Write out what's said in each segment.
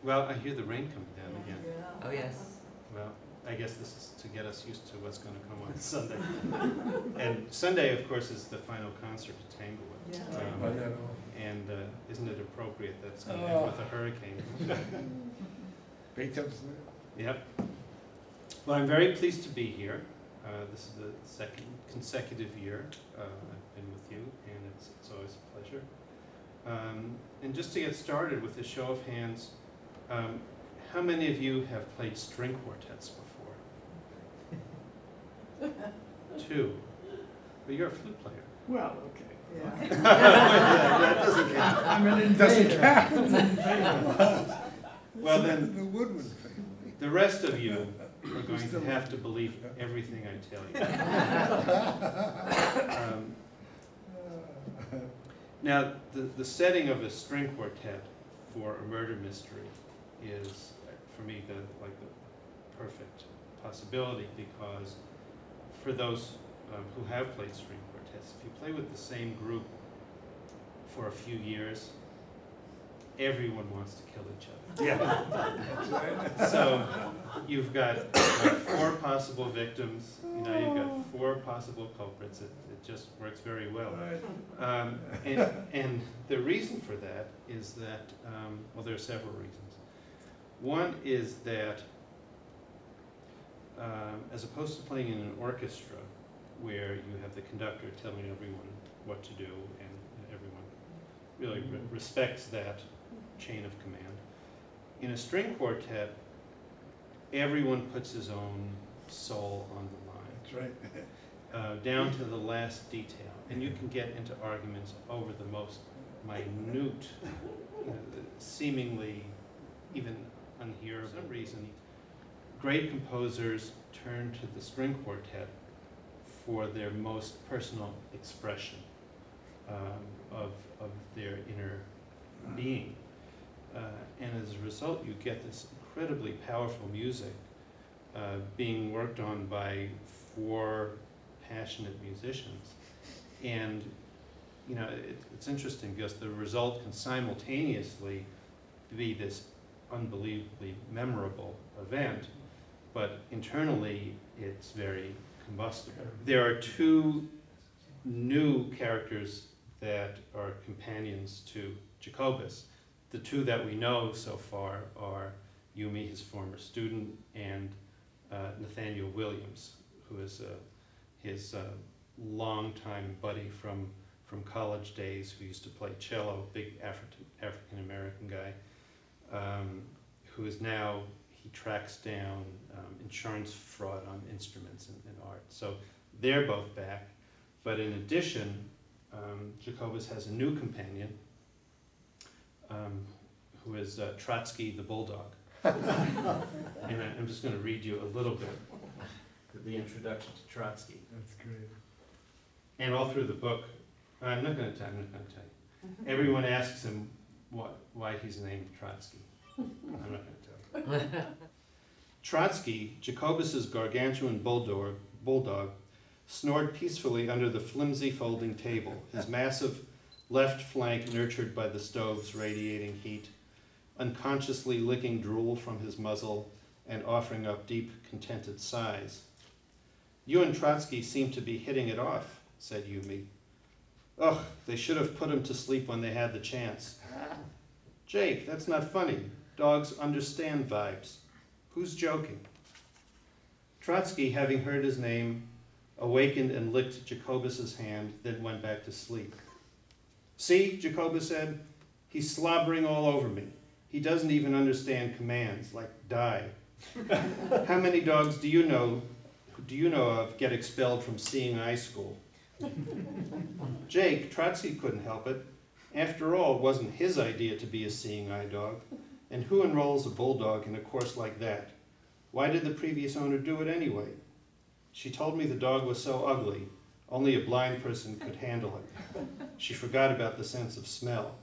Well, I hear the rain coming down again. Oh, yes. Well, I guess this is to get us used to what's going to come on Sunday. And Sunday, of course, is the final concert at Tanglewood. And isn't it appropriate that it's going to end with a hurricane? Beethoven's Yep. Well, I'm very pleased to be here. This is the second consecutive year I've been with you, and it's always a pleasure. And just to get started with a show of hands, how many of you have played string quartets before? 2. But you're a flute player. Well, okay. Yeah. That doesn't count. I mean, it doesn't count. Well then, The Woodward family. the rest of you are going to have to believe everything I tell you. Now, the setting of a string quartet for a murder mystery is, for me, the perfect possibility, because for those who have played string quartets, if you play with the same group for a few years, everyone wants to kill each other. Yeah. So you've got 4 possible victims, you've got 4 possible culprits. It just works very well. And the reason for that is that, well, there are several reasons. One is that as opposed to playing in an orchestra where you have the conductor telling everyone what to do and everyone really respects that chain of command, in a string quartet, everyone puts his own soul on the line. That's right. Down to the last detail. And you can get into arguments over the most minute, seemingly even unhearable. For some reason, great composers turn to the string quartet for their most personal expression of their inner being. And as a result, you get this incredibly powerful music being worked on by 4 passionate musicians. And it's interesting because the result can simultaneously be this unbelievably memorable event, but internally it's very combustible. There are 2 new characters that are companions to Jacobus. The 2 that we know so far are Yumi, his former student, and Nathaniel Williams, who is his longtime buddy from college days, who used to play cello, big African-American guy, who is now, he tracks down insurance fraud on instruments and art. So they're both back. But in addition, Jacobus has a new companion, who is Trotsky the Bulldog. And I'm just going to read you a little bit of the introduction to Trotsky. That's great. And all through the book, I'm not going to tell you. Everyone asks him why he's named Trotsky. I'm not going to tell you. Trotsky, Jacobus's gargantuan bulldog, snored peacefully under the flimsy folding table, his massive left flank nurtured by the stove's radiating heat, unconsciously licking drool from his muzzle and offering up deep, contented sighs. "You and Trotsky seem to be hitting it off," said Yumi. "Ugh, they should have put him to sleep when they had the chance." "Jake, that's not funny. Dogs understand vibes. Who's joking?" Trotsky, having heard his name, awakened and licked Jacobus's hand, then went back to sleep. "See," Jacobus said, "he's slobbering all over me. He doesn't even understand commands, like die. How many dogs do you know of get expelled from seeing eye school?" "Jake, Trotsky couldn't help it. After all, it wasn't his idea to be a seeing eye dog. And who enrolls a bulldog in a course like that? Why did the previous owner do it anyway? She told me the dog was so ugly, only a blind person could handle it. She forgot about the sense of smell."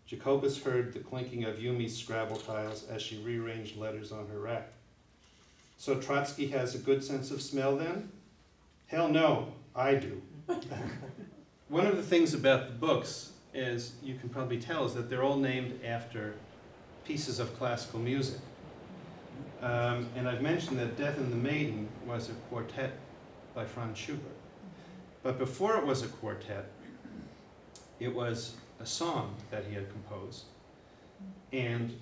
Jacobus heard the clinking of Yumi's Scrabble tiles as she rearranged letters on her rack. "So Trotsky has a good sense of smell then?" "Hell no, I do." One of the things about the books, as you can probably tell, is that they're all named after pieces of classical music. And I've mentioned that Death in the Maiden was a quartet by Franz Schubert. But before it was a quartet, it was a song that he had composed. And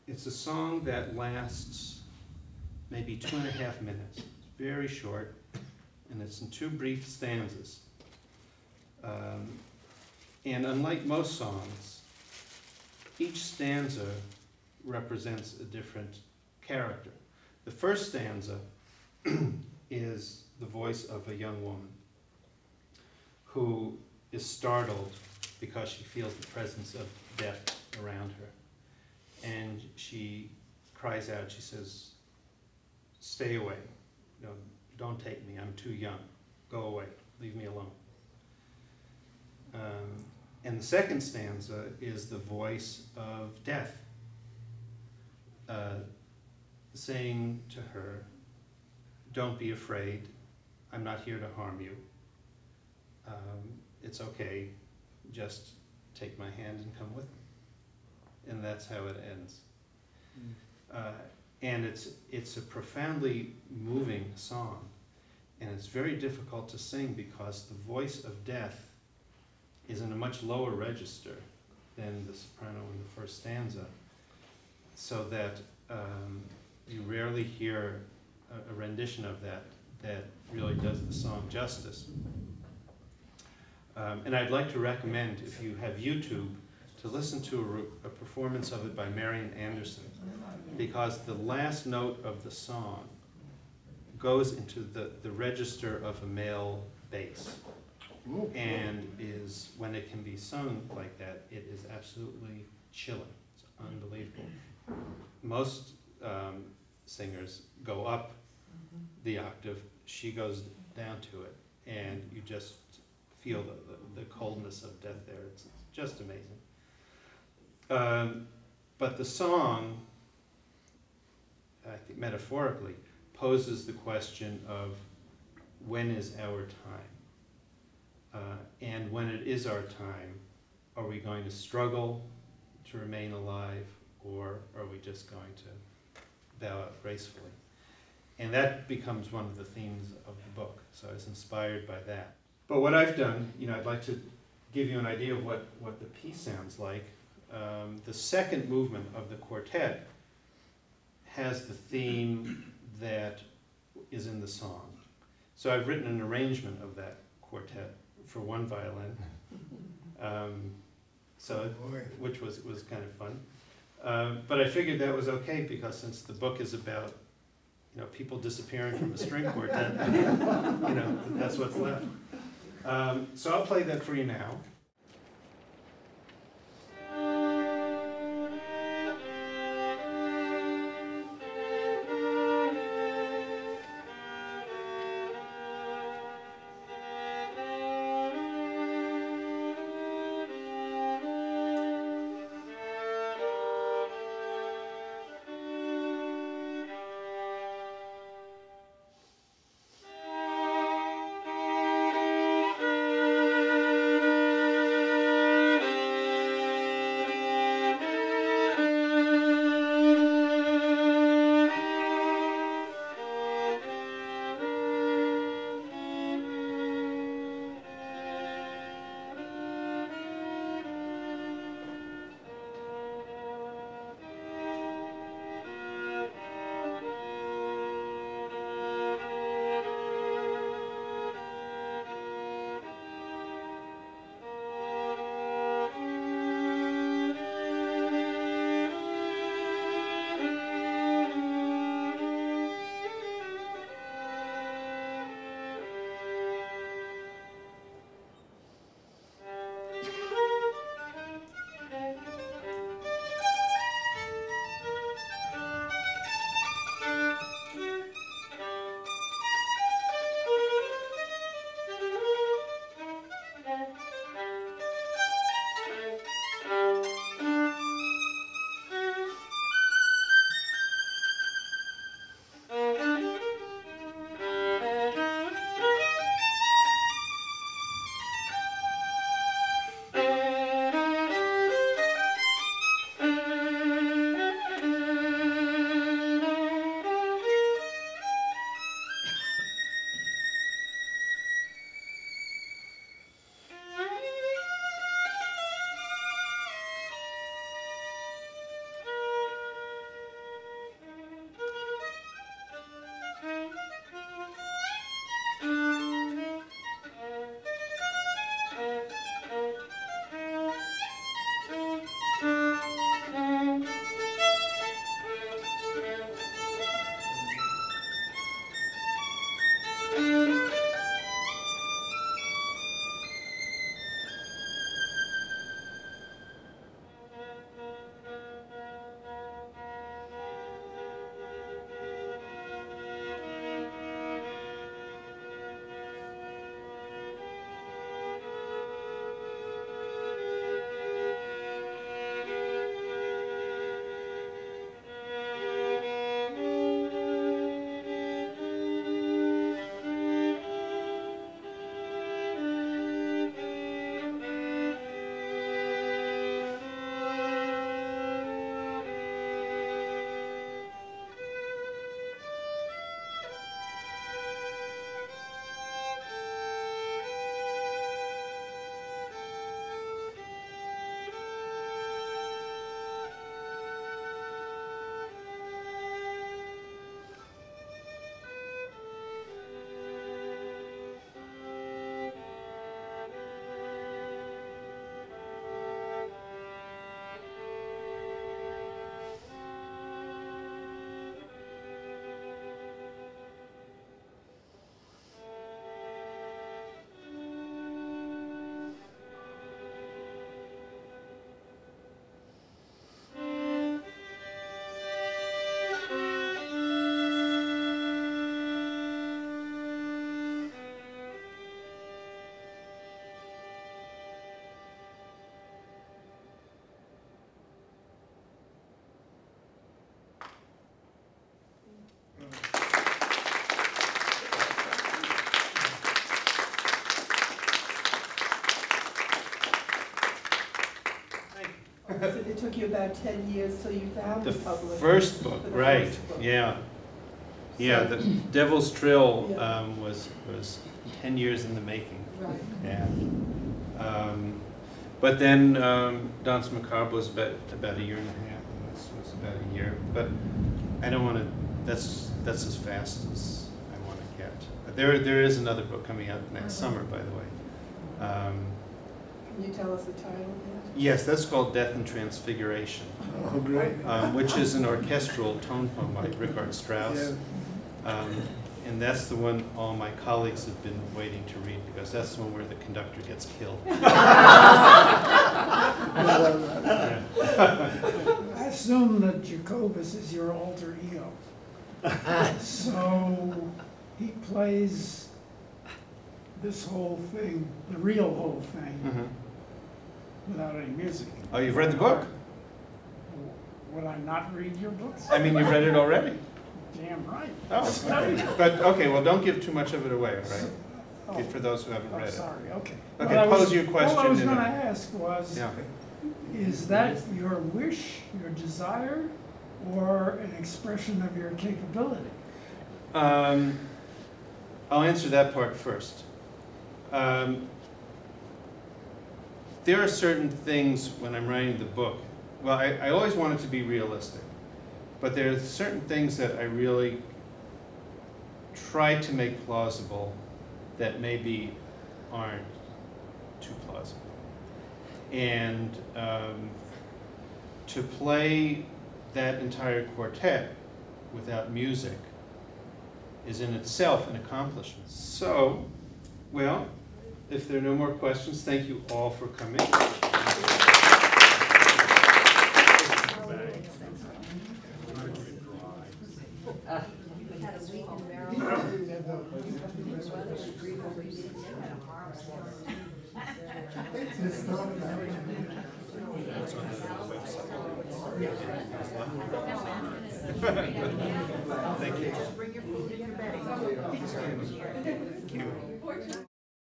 it's a song that lasts maybe 2.5 minutes. It's very short, and it's in 2 brief stanzas. And unlike most songs, each stanza represents a different character. The first stanza is the voice of a young woman who is startled because she feels the presence of death around her. And she cries out, she says, "Stay away, no, don't take me, I'm too young, go away, leave me alone." And the second stanza is the voice of death, saying to her, "Don't be afraid, I'm not here to harm you. It's okay, just take my hand and come with me." And that's how it ends. And it's a profoundly moving song, and it's very difficult to sing because the voice of death is in a much lower register than the soprano in the first stanza, so that you rarely hear a rendition of that really does the song justice. And I'd like to recommend, if you have YouTube, to listen to a performance of it by Marian Anderson, because the last note of the song goes into the register of a male bass, and is, when it can be sung like that, it is absolutely chilling. It's unbelievable. Most singers go up the octave, she goes down to it, and you just feel the coldness of death there. It's just amazing. But the song, I think metaphorically, poses the question of when is our time? And when it is our time, are we going to struggle to remain alive, or are we just going to bow out gracefully? And that becomes one of the themes of the book, so I was inspired by that. But what I've done, I'd like to give you an idea of what the piece sounds like. The second movement of the quartet has the theme that is in the song. So I've written an arrangement of that quartet for one violin, which was kind of fun. But I figured that was okay, because since the book is about people disappearing from a string quartet, that's what's left. So I'll play that for you now. It took you about 10 years till you found The the public. first book, For the right, first book. yeah. Yeah, So- the Devil's Trill Yeah. was 10 years in the making. Right. Yeah. But then Danse Macabre was about a year and a half, and this was about a year. But I don't want to, that's as fast as I want to get. There is another book coming out next summer, by the way. Can you tell us the title again? Yes, that's called Death and Transfiguration, Oh, great. which is an orchestral tone poem by Richard Strauss. Yeah. And that's the one all my colleagues have been waiting to read, because that's the one where the conductor gets killed. Yeah. I assume that Jacobus is your alter ego. So he plays this whole thing, the real whole thing, Mhm. without any music. Oh, you've read the book? Would I not read your books? I mean, you've read it already? Damn right. Oh, okay. But, okay, well, don't give too much of it away, all right? Oh, For those who haven't oh, read it. sorry, okay. Okay, What I was- pose your question All I was in gonna a- ask was, Yeah. is that your wish, your desire, or an expression of your capability? I'll answer that part first. There are certain things when I'm writing the book, well, I always want it to be realistic, but there are certain things that I really try to make plausible that maybe aren't too plausible. And to play that entire quartet without music is in itself an accomplishment. So, well, if there are no more questions, thank you all for coming. Thank you. Bring your food if you're ready. Thank you.